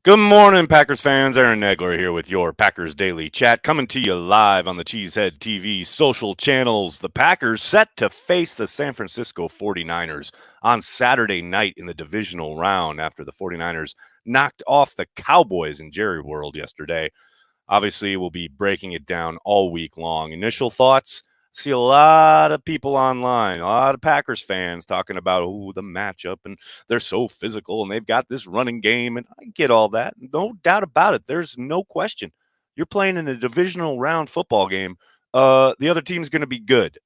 Good morning, Packers fans. Aaron Nagler here with your Packers Daily Chat, coming to you live on the Cheesehead TV social channels. The Packers set to face the San Francisco 49ers on Saturday night in the divisional round after the 49ers knocked off the Cowboys in Jerry World yesterday. Obviously, we'll be breaking it down all week long. Initial thoughts? See a lot of people online, a lot of Packers fans talking about the matchup, and they're so physical, and they've got this running game, and I get all that. No doubt about it. There's no question. You're playing in a divisional round football game. The other team's going to be good,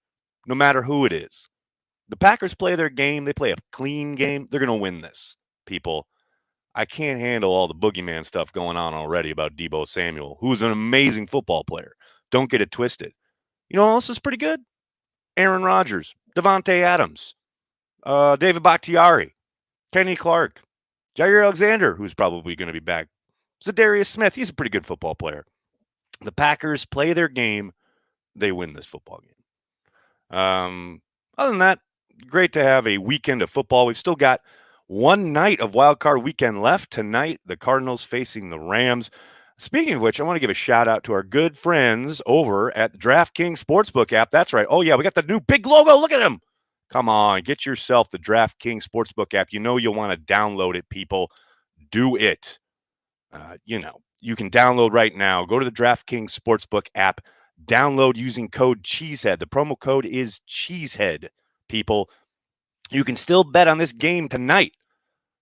no matter who it is. The Packers play their game. They play a clean game. They're going to win this, people. I can't handle all the boogeyman stuff going on already about Deebo Samuel, who's an amazing football player. Don't get it twisted. You know who else is pretty good? Aaron Rodgers, Devontae Adams, David Bakhtiari, Kenny Clark, Jair Alexander, who's probably going to be back. Zadarius Smith, he's a pretty good football player. The Packers play their game. They win this football game. Other than that, great to have a weekend of football. We've still got one night of Wild Card Weekend left. Tonight, the Cardinals facing the Rams. Speaking of which, I want to give a shout out to our good friends over at the DraftKings Sportsbook app. That's right. Oh, yeah, we got the new big logo. Look at him. Come on, get yourself the DraftKings Sportsbook app. You know you'll want to download it, people. Do it. You can download right now. Go to the DraftKings Sportsbook app. Download using code Cheesehead. The promo code is Cheesehead, people. You can still bet on this game tonight.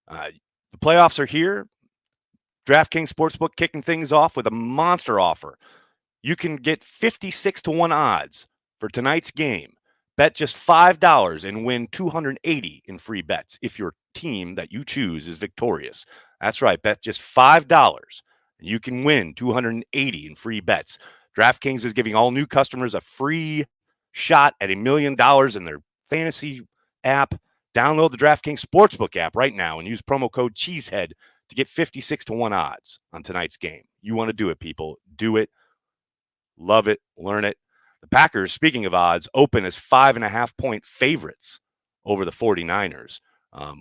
The playoffs are here. DraftKings Sportsbook kicking things off with a monster offer. You can get 56-1 odds for tonight's game. Bet just $5 and win $280 in free bets if your team that you choose is victorious. That's right. Bet just $5 and you can win $280 in free bets. DraftKings is giving all new customers a free shot at $1 million in their fantasy app. Download the DraftKings Sportsbook app right now and use promo code Cheesehead to get 56-1 odds on tonight's game. You want to do it, people. Do it. Love it. Learn it. The Packers, speaking of odds, open as 5.5-point favorites over the 49ers.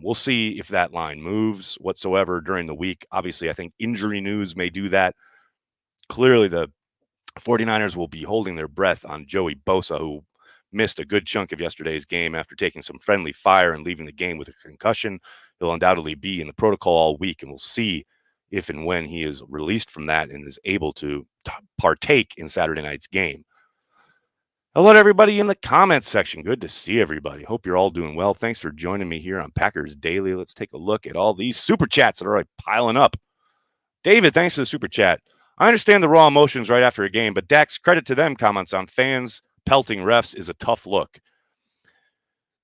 We'll see if that line moves whatsoever during the week. Obviously, I think injury news may do that. Clearly, the 49ers will be holding their breath on Joey Bosa, who missed a good chunk of yesterday's game after taking some friendly fire and leaving the game with a concussion. He'll undoubtedly be in the protocol all week, and we'll see if and when he is released from that and is able to partake in Saturday night's game. Hello to everybody in the comments section. Good to see everybody. Hope you're all doing well. Thanks for joining me here on Packers Daily. Let's take a look at all these super chats that are already piling up. David, thanks for the super chat. I understand the raw emotions right after a game, but Dax, credit to them comments on fans pelting refs is a tough look.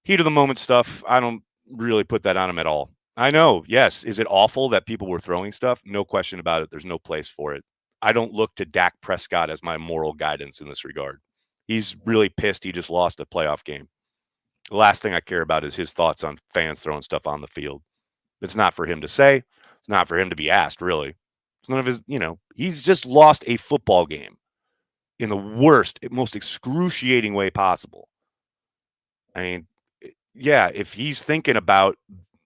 Heat of the moment stuff, I don't really put that on him at all. I know, yes. Is it awful that people were throwing stuff? No question about it. There's no place for it. I don't look to Dak Prescott as my moral guidance in this regard. He's really pissed he just lost a playoff game. The last thing I care about is his thoughts on fans throwing stuff on the field. It's not for him to say. It's not for him to be asked, really. It's none of his, he's just lost a football game in the worst, most excruciating way possible. I mean, yeah, if he's thinking about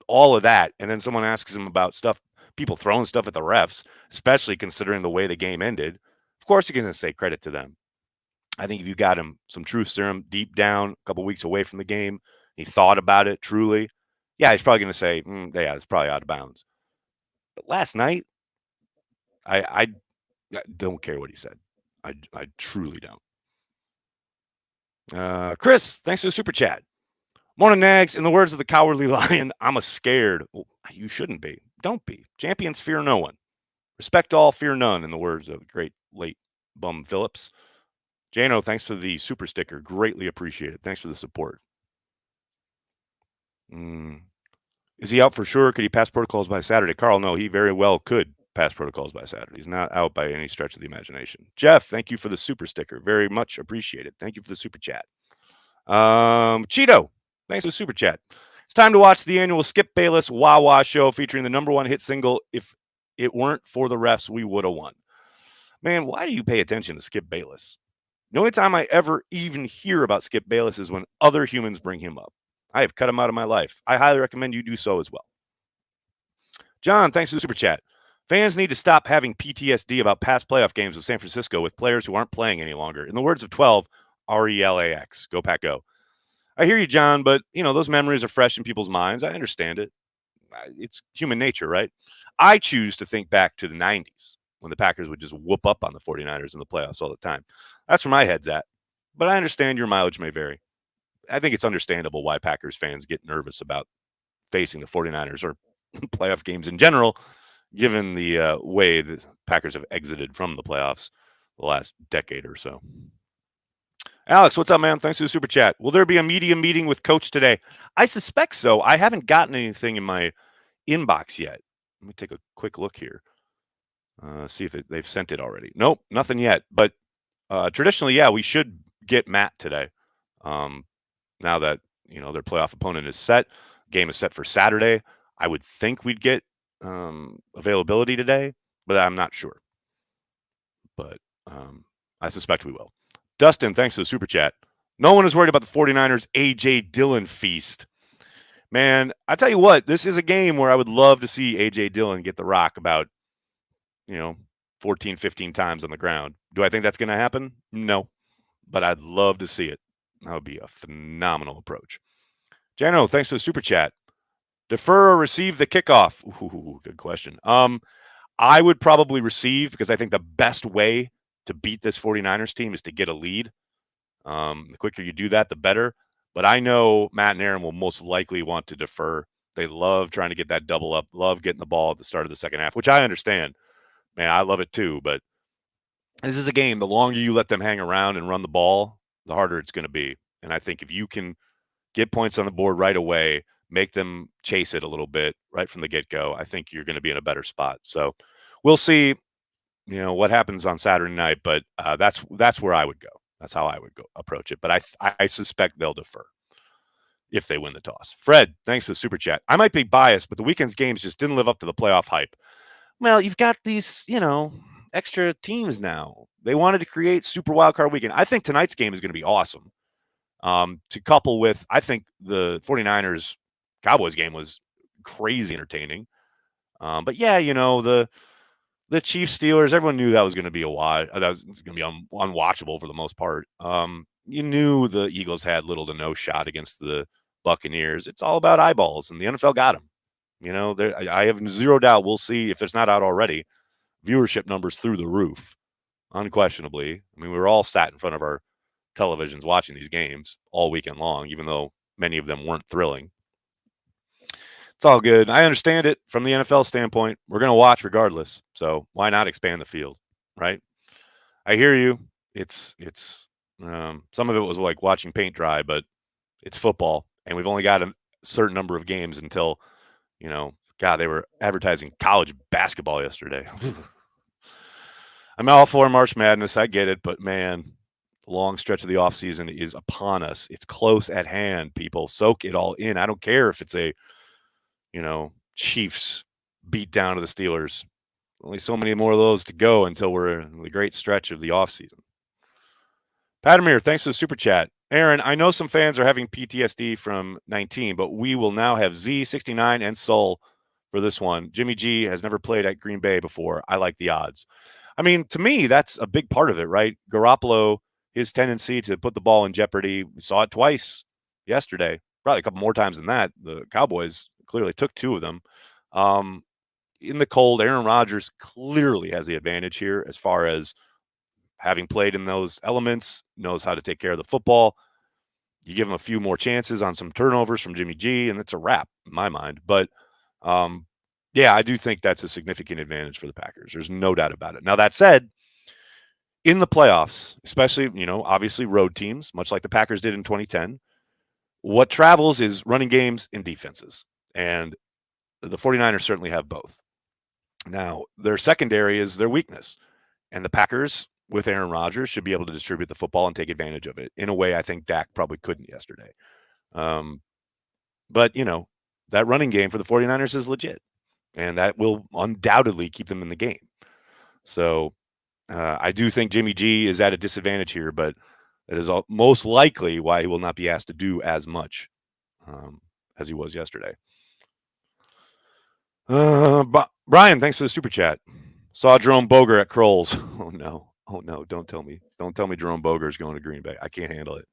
all of that and then someone asks him about stuff, people throwing stuff at the refs, especially considering the way the game ended, of course he's going to say credit to them. I think if you got him some truth serum deep down, a couple weeks away from the game, he thought about it truly, yeah, he's probably going to say, yeah, it's probably out of bounds. But last night, I don't care what he said. I truly don't. Chris, thanks for the super chat. Morning, Nags. In the words of the Cowardly Lion, I'm a scared. Well, you shouldn't be. Don't be. Champions fear no one. Respect all, fear none, in the words of the great late Bum Phillips. Jano, thanks for the super sticker. Greatly appreciated. Thanks for the support. Is he out for sure? Could he pass protocols by Saturday? Carl, no, he very well could pass protocols by Saturday. He's not out by any stretch of the imagination. Jeff, thank you for the super sticker. Very much appreciated. Thank you for the super chat. Cheeto, thanks for the super chat. It's time to watch the annual Skip Bayless Wah-Wah show featuring the #1 hit single, If It Weren't for the Refs, We Woulda Won. Man, why do you pay attention to Skip Bayless? The only time I ever even hear about Skip Bayless is when other humans bring him up. I have cut him out of my life. I highly recommend you do so as well. John, thanks for the super chat. Fans need to stop having PTSD about past playoff games with San Francisco with players who aren't playing any longer. In the words of 12, RELAX. Go Pack Go. I hear you, John, but those memories are fresh in people's minds. I understand it. It's human nature, right? I choose to think back to the 90s when the Packers would just whoop up on the 49ers in the playoffs all the time. That's where my head's at. But I understand your mileage may vary. I think it's understandable why Packers fans get nervous about facing the 49ers or playoff games in general, given the way the Packers have exited from the playoffs the last decade or so. Alex, what's up, man? Thanks for the super chat. Will there be a media meeting with Coach today? I suspect so. I haven't gotten anything in my inbox yet. Let me take a quick look here. See if they've sent it already. Nope, nothing yet. But traditionally, yeah, we should get Matt today. Now that their playoff opponent is set, game is set for Saturday. I would think we'd get availability today, but I'm not sure. But I suspect we will. Dustin, thanks for the super chat. No one is worried about the 49ers A.J. Dillon feast. Man, I tell you what, this is a game where I would love to see A.J. Dillon get the rock about, 14, 15 times on the ground. Do I think that's going to happen? No, but I'd love to see it. That would be a phenomenal approach. Jano, thanks for the super chat. Defer or receive the kickoff? Ooh, good question. I would probably receive because I think the best way to beat this 49ers team is to get a lead. The quicker you do that, the better. But I know Matt and Aaron will most likely want to defer. They love trying to get that double up, love getting the ball at the start of the second half, which I understand. Man, I love it too. But this is a game. The longer you let them hang around and run the ball, the harder it's going to be. And I think if you can get points on the board right away, make them chase it a little bit right from the get-go, I think you're going to be in a better spot. So we'll see, what happens on Saturday night. But that's where I would go. That's how I would go approach it. But I suspect they'll defer if they win the toss. Fred, thanks for the super chat. I might be biased, but the weekend's games just didn't live up to the playoff hype. Well, you've got these, extra teams now. They wanted to create super wild card weekend. I think tonight's game is going to be awesome. To couple with, I think the 49ers Cowboys game was crazy entertaining. But yeah, the Chiefs Steelers, everyone knew that was going to be going to be unwatchable for the most part. You knew the Eagles had little to no shot against the Buccaneers. It's all about eyeballs, and the NFL got them. I have zero doubt we'll see, if it's not out already, viewership numbers through the roof, unquestionably. I mean, we were all sat in front of our televisions watching these games all weekend long, even though many of them weren't thrilling. It's all good. I understand it from the NFL standpoint. We're going to watch regardless. So why not expand the field, right? I hear you. It's some of it was like watching paint dry, but it's football, and we've only got a certain number of games until, God, they were advertising college basketball yesterday. I'm all for March Madness. I get it, but man, the long stretch of the offseason is upon us. It's close at hand, people. Soak it all in. I don't care if it's a Chiefs beat down to the Steelers. Only so many more of those to go until we're in the great stretch of the offseason. Patamir, thanks for the super chat. Aaron, I know some fans are having PTSD from 19, but we will now have Z, 69, and Soul for this one. Jimmy G has never played at Green Bay before. I like the odds. I mean, to me, that's a big part of it, right? Garoppolo, his tendency to put the ball in jeopardy. We saw it twice yesterday, probably a couple more times than that. The Cowboys clearly took two of them. In the cold, Aaron Rodgers clearly has the advantage here as far as having played in those elements, knows how to take care of the football. You give him a few more chances on some turnovers from Jimmy G, and it's a wrap in my mind. But, yeah, I do think that's a significant advantage for the Packers. There's no doubt about it. Now, that said, in the playoffs, especially, obviously road teams, much like the Packers did in 2010, what travels is running games and defenses. And the 49ers certainly have both. Now, their secondary is their weakness. And the Packers, with Aaron Rodgers, should be able to distribute the football and take advantage of it in a way I think Dak probably couldn't yesterday. But, that running game for the 49ers is legit. And that will undoubtedly keep them in the game. So I do think Jimmy G is at a disadvantage here, but that is most likely why he will not be asked to do as much as he was yesterday. Brian Brian, thanks for the super chat. Saw Jerome Boger at Kroll's. Oh no. Oh no. Don't tell me. Don't tell me Jerome Boger is going to Green Bay. I can't handle it.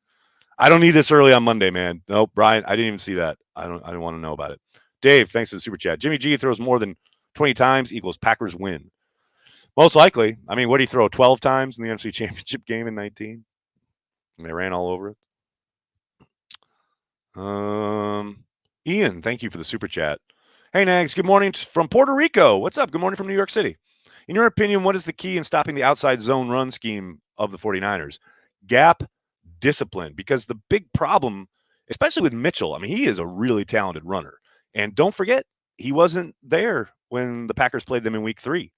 I don't need this early on Monday, man. Nope, Brian, I didn't even see that. I don't want to know about it. Dave, thanks for the super chat. Jimmy G throws more than 20 times equals Packers win. Most likely. I mean, what did he throw 12 times in the NFC Championship game in 19? And they ran all over it. Ian, thank you for the super chat. Hey, Nags, good morning from Puerto Rico. What's up? Good morning from New York City. In your opinion, what is the key in stopping the outside zone run scheme of the 49ers? Gap discipline, because the big problem, especially with Mitchell, I mean, he is a really talented runner. And don't forget, he wasn't there when the Packers played them in week 3.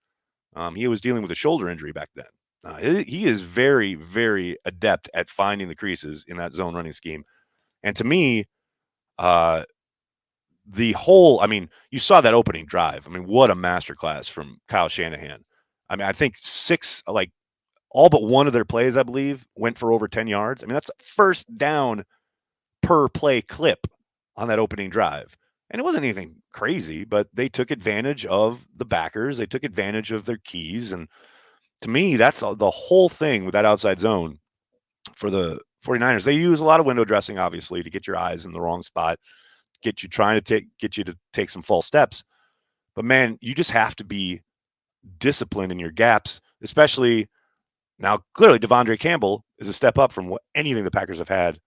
He was dealing with a shoulder injury back then. He is very, very adept at finding the creases in that zone running scheme. And to me, you saw that opening drive. I mean, what a masterclass from Kyle Shanahan. I mean, I think all but one of their plays, I believe, went for over 10 yards. I mean, that's first down per play clip on that opening drive. And it wasn't anything crazy, but they took advantage of the backers. They took advantage of their keys. And to me, that's the whole thing with that outside zone for the 49ers. They use a lot of window dressing, obviously, to get your eyes in the wrong spot, get you to take some false steps. But man, you just have to be disciplined in your gaps, especially now. Clearly, Devondre Campbell is a step up from anything the Packers have had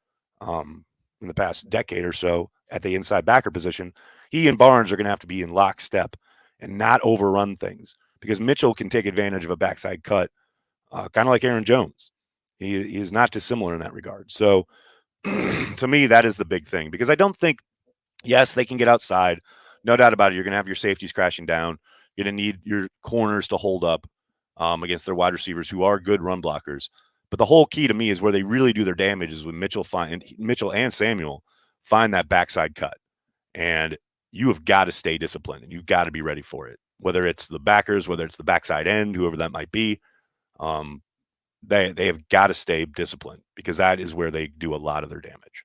in the past decade or so at the inside backer position. He and Barnes are going to have to be in lockstep and not overrun things, because Mitchell can take advantage of a backside cut, kind of like Aaron Jones. He is not dissimilar in that regard. So to me, that is the big thing, because I don't think, yes, they can get outside. No doubt about it. You're going to have your safeties crashing down. You're going to need your corners to hold up against their wide receivers, who are good run blockers. But the whole key to me is where they really do their damage is when Mitchell and Samuel find that backside cut. And you have got to stay disciplined, and you've got to be ready for it. Whether it's the backers, whether it's the backside end, whoever that might be, they have got to stay disciplined, because that is where they do a lot of their damage.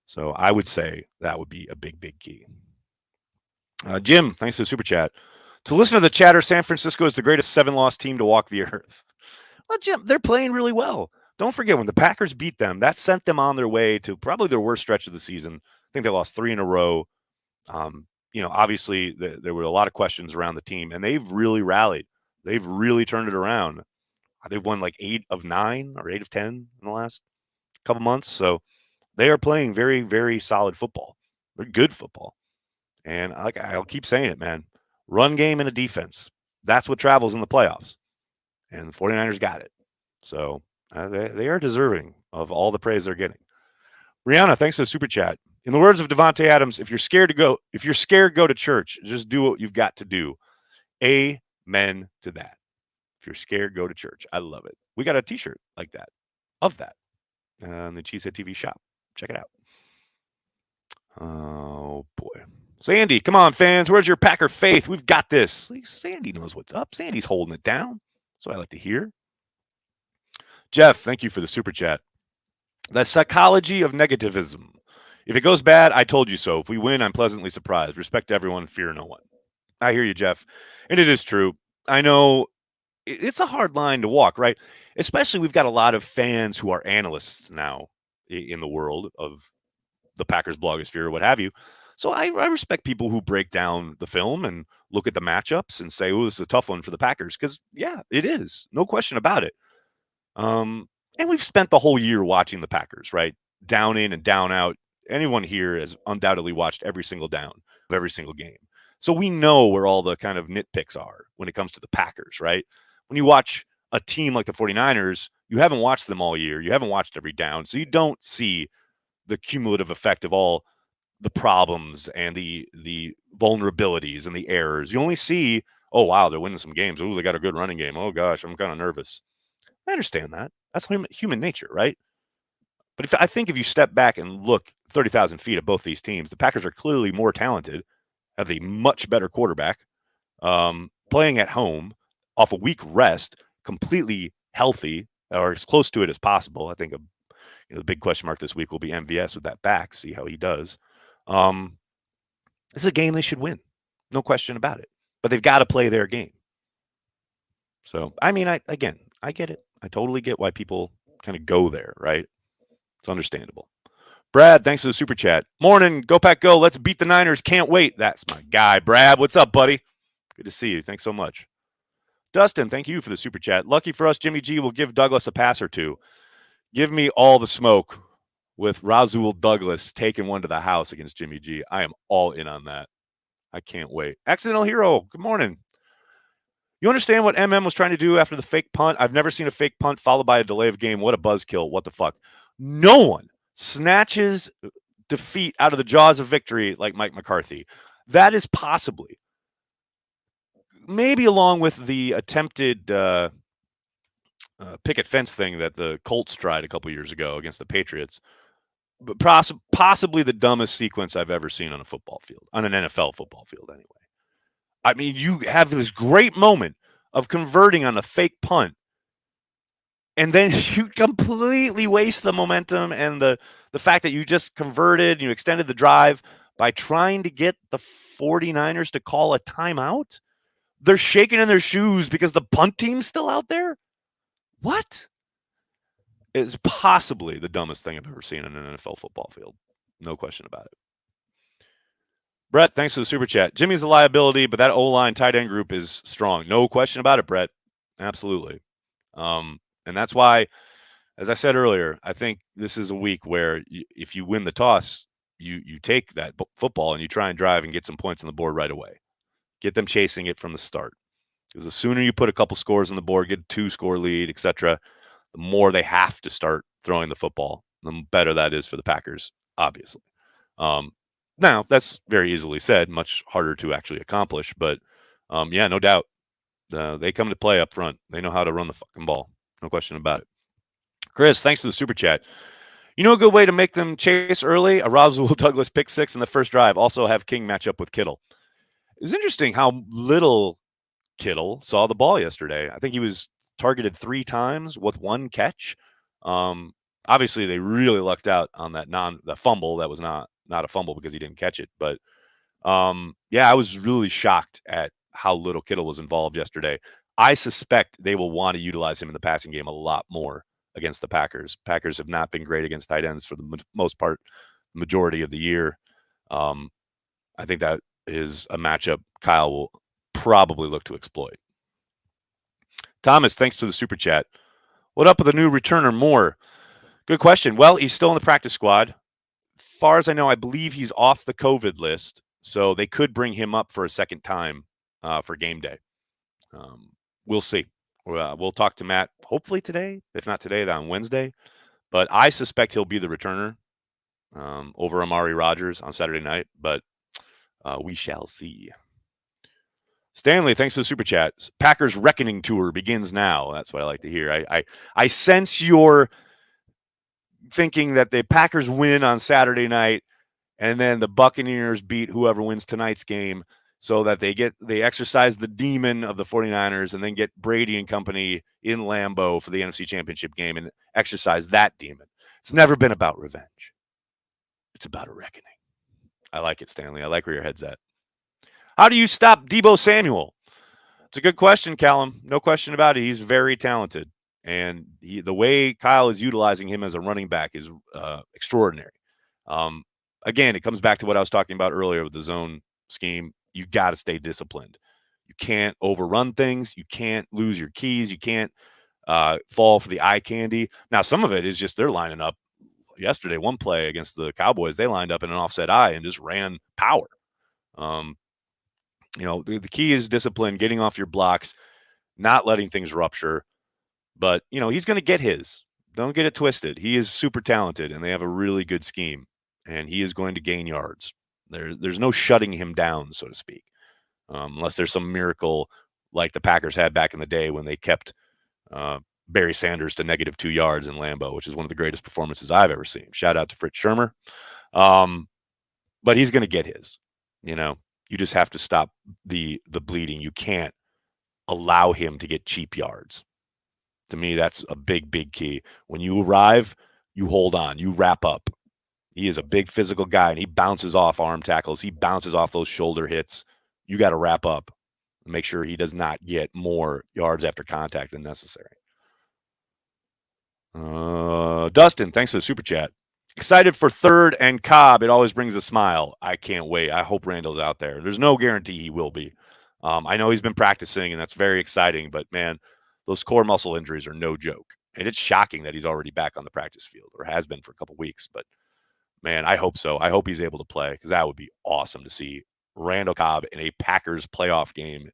So I would say that would be a big, big key. Jim, thanks for the super chat. To listen to the chatter, San Francisco is the greatest 7-loss team to walk the earth. Well, Jim, they're playing really well. Don't forget, when the Packers beat them, that sent them on their way to probably their worst stretch of the season. I think they lost 3 in a row. Obviously, there were a lot of questions around the team, and they've really rallied. They've really turned it around. They've won like 8 of 9 or 8 of 10 in the last couple months. So they are playing very, very solid football. They're good football. And I'll keep saying it, man. Run game and a defense. That's what travels in the playoffs. And the 49ers got it. So they are deserving of all the praise they're getting. Brianna, thanks for the super chat. In the words of Devontae Adams, if you're scared, go to church. Just do what you've got to do. Amen to that. If you're scared, go to church. I love it. We got a t-shirt like that, of that, in the Cheesehead TV shop. Check it out. Oh, boy. Sandy, come on, fans. Where's your Packer faith? We've got this. At least Sandy knows what's up. Sandy's holding it down. That's what I like to hear. Jeff, thank you for the super chat. The psychology of negativism. If it goes bad, I told you so. If we win, I'm pleasantly surprised. Respect everyone, fear no one. I hear you, Jeff. And it is true. I know it's a hard line to walk, right? Especially we've got a lot of fans who are analysts now in the world of the Packers blogosphere or what have you. So I respect people who break down the film and look at the matchups and say, oh, this is a tough one for the Packers. Because, yeah, it is. No question about it. And we've spent the whole year watching the Packers, right? Down in and down out. Anyone here has undoubtedly watched every single down of every single game. So we know where all the kind of nitpicks are when it comes to the Packers, right? When you watch a team like the 49ers, you haven't watched them all year. You haven't watched every down. So you don't see the cumulative effect of all the problems and the vulnerabilities and the errors. You only see, oh, wow, they're winning some games. Oh, they got a good running game. Oh, gosh, I'm kind of nervous. I understand that. That's human nature, right? But I think if you step back and look 30,000 feet at both these teams, the Packers are clearly more talented, have a much better quarterback, playing at home, off a week rest, completely healthy, or as close to it as possible. I think the big question mark this week will be MVS with that back, see how he does. This is a game they should win. No question about it. but they've got to play their game. So, I mean, I get it. I totally get why people kind of go there, right? It's understandable. Brad, thanks for the super chat. Morning, go Pack go. Let's beat the Niners. Can't wait. That's my guy, Brad. What's up, buddy? Good to see you. Thanks so much. Dustin, thank you for the super chat. Lucky for us, Jimmy G will give Douglas a pass or two. Give me all the smoke with Rasul Douglas taking one to the house against Jimmy G. I am all in on that. I can't wait. Accidental Hero, good morning. You understand what MM was trying to do after the fake punt? I've never seen a fake punt followed by a delay of game. What a buzzkill. What the fuck? No one snatches defeat out of the jaws of victory like Mike McCarthy. That is possibly, maybe along with the attempted picket fence thing that the Colts tried a couple years ago against the Patriots, but possibly the dumbest sequence I've ever seen on a football field, on an NFL football field anyway. I mean, you have this great moment of converting on a fake punt, and then you completely waste the momentum and the fact that you just converted, you extended the drive by trying to get the 49ers to call a timeout. They're shaking in their shoes because the punt team's still out there? What? It's possibly the dumbest thing I've ever seen on an NFL football field. No question about it. Brett, thanks for the super chat. Jimmy's a liability, but that O-line tight end group is strong. No question about it, Brett. Absolutely. And that's why, as I said earlier, I think this is a week where if you win the toss, you take that football and you try and drive and get some points on the board right away. Get them chasing it from the start. Because the sooner you put a couple scores on the board, get a 2-score lead, etc., the more they have to start throwing the football, the better that is for the Packers, obviously. Now, that's very easily said, much harder to actually accomplish. But, yeah, no doubt. They come to play up front. They know how to run the fucking ball. No question about it. Chris, thanks for the super chat. You know a good way to make them chase early? A Rasul Douglas pick six in the first drive. Also have King match up with Kittle. It's interesting how little Kittle saw the ball yesterday. I think he was targeted 3 times with 1 catch. Obviously, they really lucked out on the fumble. That was not a fumble because he didn't catch it. But, yeah, I was really shocked at how little Kittle was involved yesterday. I suspect they will want to utilize him in the passing game a lot more against the Packers. Packers have not been great against tight ends for the most part, majority of the year. I think that is a matchup Kyle will probably look to exploit. Thomas, thanks for the super chat. What up with the new returner, Moore? Good question. Well, he's still in the practice squad. Far as I know, I believe he's off the COVID list, so they could bring him up for a second time for game day. We'll see. We'll talk to Matt hopefully today. If not today, then on Wednesday. But I suspect he'll be the returner over Amari Rodgers on Saturday night. But we shall see. Stanley, thanks for the super chat. Packers Reckoning Tour begins now. That's what I like to hear. I sense you're thinking that the Packers win on Saturday night and then the Buccaneers beat whoever wins tonight's game so that they exercise the demon of the 49ers and then get Brady and company in Lambeau for the NFC Championship game and exercise that demon. It's never been about revenge. It's about a reckoning. I like it, Stanley. I like where your head's at. How do you stop Deebo Samuel? It's a good question, Callum. No question about it. He's very talented. And the way Kyle is utilizing him as a running back is extraordinary. Again, it comes back to what I was talking about earlier with the zone scheme. You got to stay disciplined. You can't overrun things. You can't lose your keys. You can't fall for the eye candy. Now, some of it is just they're lining up. Yesterday, one play against the Cowboys, they lined up in an offset eye and just ran power. The key is discipline, getting off your blocks, not letting things rupture. But, he's going to get his. Don't get it twisted. He is super talented, and they have a really good scheme, and he is going to gain yards. There's no shutting him down, so to speak, unless there's some miracle like the Packers had back in the day when they kept Barry Sanders to -2 yards in Lambeau, which is one of the greatest performances I've ever seen. Shout out to Fritz Shermer. But he's going to get his. You just have to stop the bleeding. You can't allow him to get cheap yards. To me, that's a big, big key. When you arrive, you hold on. You wrap up. He is a big physical guy, and he bounces off arm tackles. He bounces off those shoulder hits. You got to wrap up. and make sure he does not get more yards after contact than necessary. Dustin, thanks for the super chat. Excited for third and Cobb. It always brings a smile. I can't wait. I hope Randall's out there. There's no guarantee he will be. I know he's been practicing, and that's very exciting, but man, those core muscle injuries are no joke. And it's shocking that he's already back on the practice field, or has been for a couple weeks. But man, I hope so. I hope he's able to play, because that would be awesome to see Randall Cobb in a Packers playoff game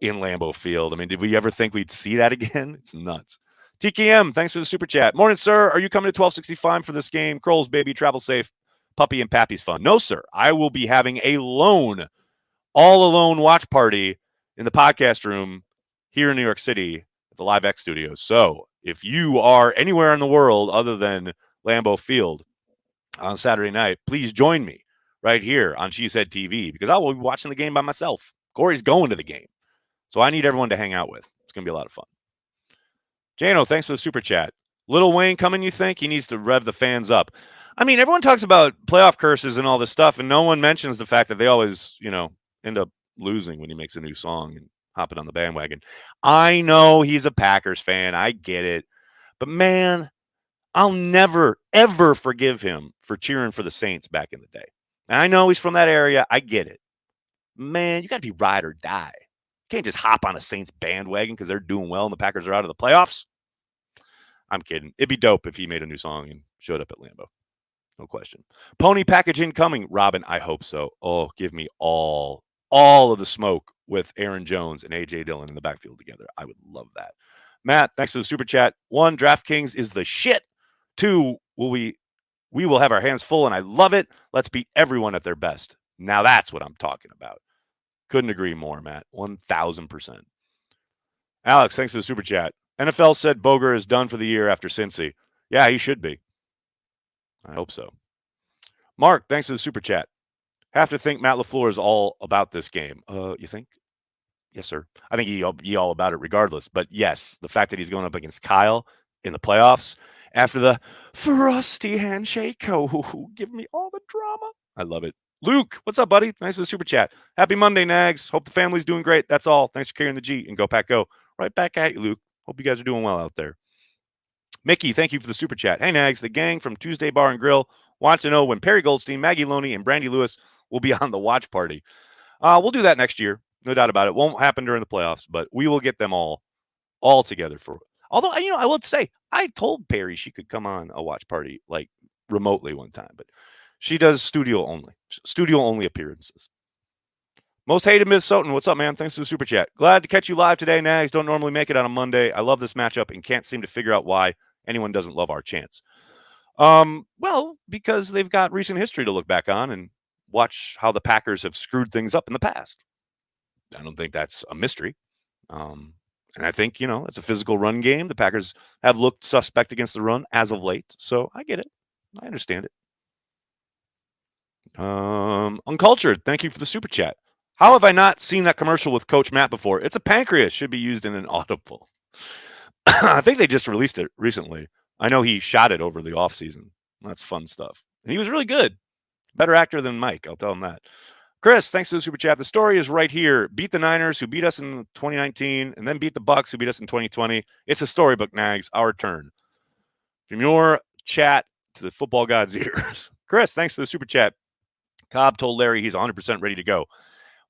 in Lambeau Field. I mean, did we ever think we'd see that again? It's nuts. TKM, thanks for the super chat. Morning, sir. Are you coming to 1265 for this game? Crowls, baby, travel safe. Puppy and Pappy's fun. No, sir. I will be having a all alone watch party in the podcast room here in New York City at the Live X Studios. So if you are anywhere in the world other than Lambeau Field on Saturday night, please join me right here on Cheesehead TV, because I will be watching the game by myself. Corey's going to the game, so I need everyone to hang out with. It's going to be a lot of fun. Jano, thanks for the super chat. Lil Wayne coming, you think? He needs to rev the fans up. I mean, everyone talks about playoff curses and all this stuff, and no one mentions the fact that they always, end up losing when he makes a new song and hopping on the bandwagon. I know he's a Packers fan. I get it. But, man, I'll never, ever forgive him for cheering for the Saints back in the day. And I know he's from that area. I get it. Man, you got to be ride or die. You can't just hop on a Saints bandwagon because they're doing well and the Packers are out of the playoffs. I'm kidding. It'd be dope if he made a new song and showed up at Lambeau. No question. Pony package incoming. Robin, I hope so. Oh, give me all of the smoke with Aaron Jones and A.J. Dillon in the backfield together. I would love that. Matt, thanks for the super chat. 1, DraftKings is the shit. 2, we will have our hands full, and I love it. Let's beat everyone at their best. Now that's what I'm talking about. Couldn't agree more, Matt. 1,000%. Alex, thanks for the super chat. NFL said Boger is done for the year after Cincy. Yeah, he should be. I hope so. Mark, thanks for the super chat. Have to think Matt LaFleur is all about this game. You think? Yes, sir. I think he all about it regardless. But yes, the fact that he's going up against Kyle in the playoffs after the frosty handshake. Oh, give me all the drama. I love it. Luke, what's up, buddy? Thanks for the super chat. Happy Monday, Nags. Hope the family's doing great. That's all. Thanks for carrying the G, and go Pack Go. Right back at you, Luke. Hope you guys are doing well out there. Mickey, thank you for the super chat. Hey, Nags, the gang from Tuesday Bar and Grill want to know when Perry Goldstein, Maggie Loney, and Brandy Lewis will be on the watch party. We'll do that next year. No doubt about it. Won't happen during the playoffs, but we will get them all together for. Although, I will say, I told Perry she could come on a watch party like remotely one time, but she does studio only appearances. Most hated Minnesotan. What's up, man? Thanks for the super chat. Glad to catch you live today, Nags. Don't normally make it on a Monday. I love this matchup and can't seem to figure out why anyone doesn't love our chance. Well, because they've got recent history to look back on and watch how the Packers have screwed things up in the past. I don't think that's a mystery. And I think, it's a physical run game. The Packers have looked suspect against the run as of late. So I get it. I understand it. Uncultured, thank you for the super chat. How have I not seen that commercial with Coach Matt before? It's a pancreas. Should be used in an audible. I think they just released it recently. I know he shot it over the offseason. That's fun stuff. And he was really good. Better actor than Mike. I'll tell him that. Chris, thanks for the super chat. The story is right here. Beat the Niners, who beat us in 2019, and then beat the Bucks, who beat us in 2020. It's a storybook, Nags. Our turn. From your chat to the football god's ears. Chris, thanks for the super chat. Cobb told Larry he's 100% ready to go.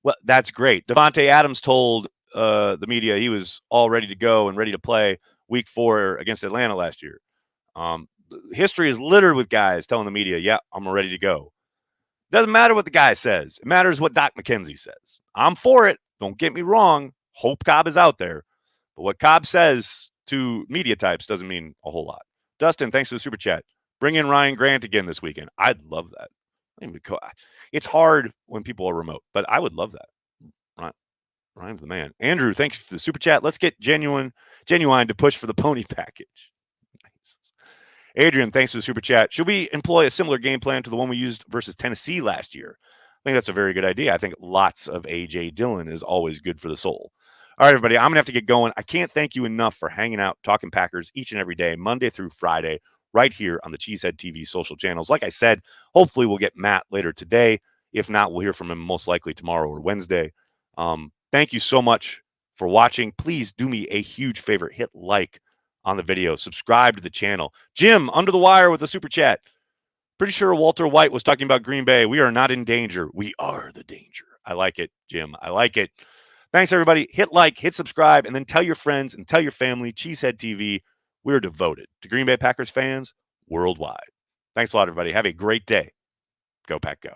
Well, that's great. Devontae Adams told the media he was all ready to go and ready to play week 4 against Atlanta last year. History is littered with guys telling the media, yeah, I'm ready to go. Doesn't matter what the guy says. It matters what Doc McKenzie says. I'm for it. Don't get me wrong. Hope Cobb is out there. But what Cobb says to media types doesn't mean a whole lot. Dustin, thanks for the super chat. Bring in Ryan Grant again this weekend. I'd love that. It's hard when people are remote, but I would love that. Ryan's the man. Andrew, thanks for the super chat. Let's get genuine to push for the pony package. Nice. Adrian, thanks for the super chat. Should we employ a similar game plan to the one we used versus Tennessee last year? I think that's a very good idea. I think lots of A.J. Dillon is always good for the soul. All right, everybody, I'm going to have to get going. I can't thank you enough for hanging out, talking Packers each and every day, Monday through Friday, right here on the Cheesehead TV social channels. Like I said, hopefully we'll get Matt later today. If not, we'll hear from him most likely tomorrow or Wednesday. Thank you so much for watching. Please do me a huge favor. Hit like on the video. Subscribe to the channel. Jim, under the wire with a super chat. Pretty sure Walter White was talking about Green Bay. We are not in danger. We are the danger. I like it, Jim. I like it. Thanks, everybody. Hit like, hit subscribe, and then tell your friends and tell your family. Cheesehead TV, we're devoted to Green Bay Packers fans worldwide. Thanks a lot, everybody. Have a great day. Go Pack Go.